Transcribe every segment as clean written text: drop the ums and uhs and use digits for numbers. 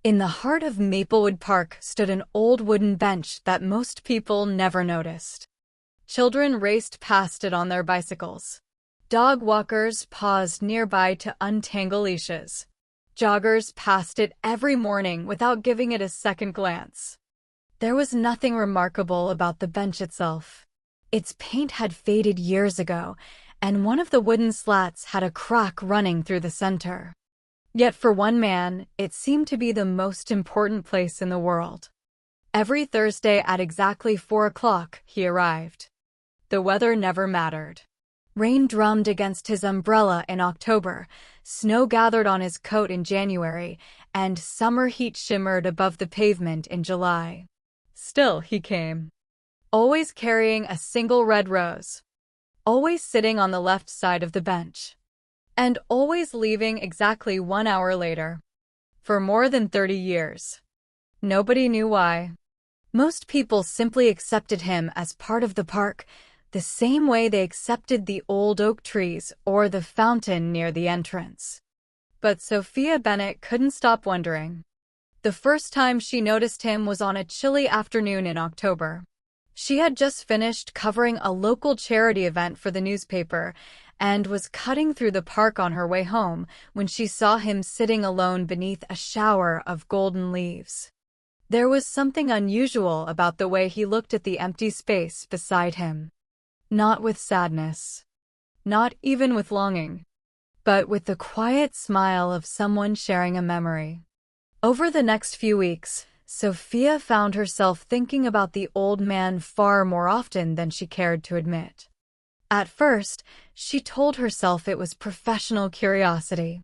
In the heart of Maplewood Park stood an old wooden bench that most people never noticed. Children raced past it on their bicycles. Dog walkers paused nearby to untangle leashes. Joggers passed it every morning without giving it a second glance. There was nothing remarkable about the bench itself. Its paint had faded years ago, and one of the wooden slats had a crack running through the center. Yet for one man, it seemed to be the most important place in the world. Every Thursday at exactly 4 o'clock, he arrived. The weather never mattered. Rain drummed against his umbrella in October, snow gathered on his coat in January, and summer heat shimmered above the pavement in July. Still, he came. Always carrying a single red rose. Always sitting on the left side of the bench. And always leaving exactly 1 hour later. For more than 30 years. Nobody knew why. Most people simply accepted him as part of the park, the same way they accepted the old oak trees or the fountain near the entrance. But Sophia Bennett couldn't stop wondering. The first time she noticed him was on a chilly afternoon in October. She had just finished covering a local charity event for the newspaper and was cutting through the park on her way home when she saw him sitting alone beneath a shower of golden leaves. There was something unusual about the way he looked at the empty space beside him. Not with sadness. Not even with longing. But with the quiet smile of someone sharing a memory. Over the next few weeks, Sophia found herself thinking about the old man far more often than she cared to admit. At first, she told herself it was professional curiosity.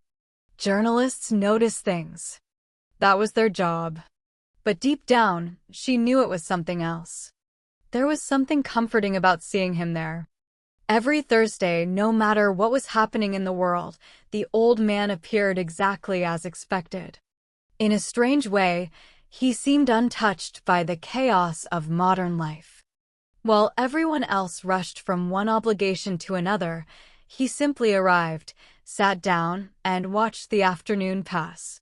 Journalists notice things. That was their job. But deep down, she knew it was something else. There was something comforting about seeing him there. Every Thursday, no matter what was happening in the world, the old man appeared exactly as expected. In a strange way, he seemed untouched by the chaos of modern life. While everyone else rushed from one obligation to another, he simply arrived, sat down, and watched the afternoon pass.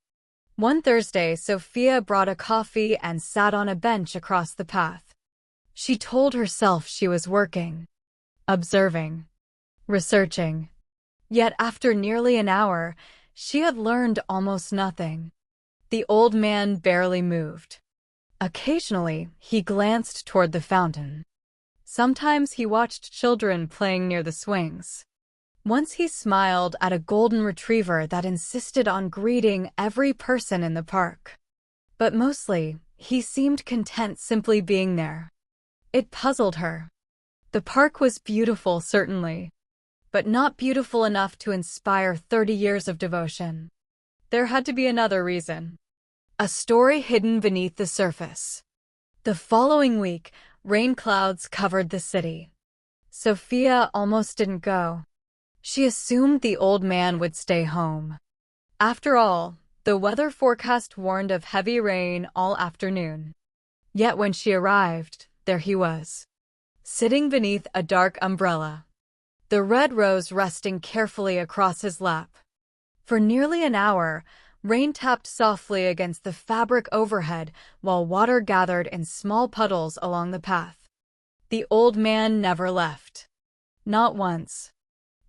One Thursday, Sophia brought a coffee and sat on a bench across the path. She told herself she was working, observing, researching. Yet after nearly an hour, she had learned almost nothing. The old man barely moved. Occasionally, he glanced toward the fountain. Sometimes he watched children playing near the swings. Once he smiled at a golden retriever that insisted on greeting every person in the park. But mostly, he seemed content simply being there. It puzzled her. The park was beautiful, certainly, but not beautiful enough to inspire 30 years of devotion. There had to be another reason. A story hidden beneath the surface. The following week, rain clouds covered the city. Sophia almost didn't go. She assumed the old man would stay home. After all, the weather forecast warned of heavy rain all afternoon. Yet when she arrived, there he was, sitting beneath a dark umbrella, the red rose resting carefully across his lap. For nearly an hour, rain tapped softly against the fabric overhead while water gathered in small puddles along the path. The old man never left. Not once.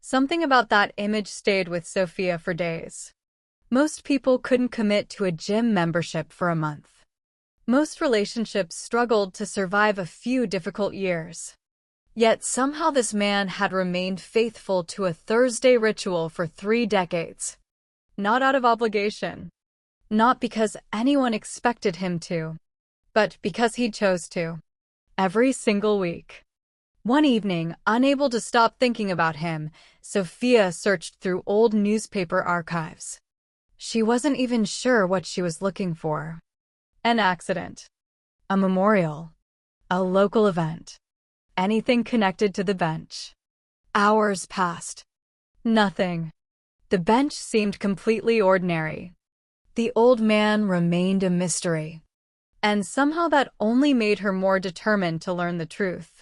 Something about that image stayed with Sophia for days. Most people couldn't commit to a gym membership for a month. Most relationships struggled to survive a few difficult years. Yet somehow this man had remained faithful to a Thursday ritual for 3 decades. Not out of obligation. Not because anyone expected him to. But because he chose to. Every single week. One evening, unable to stop thinking about him, Sophia searched through old newspaper archives. She wasn't even sure what she was looking for. An accident. A memorial. A local event. Anything connected to the bench. Hours passed. Nothing. The bench seemed completely ordinary. The old man remained a mystery. And somehow that only made her more determined to learn the truth.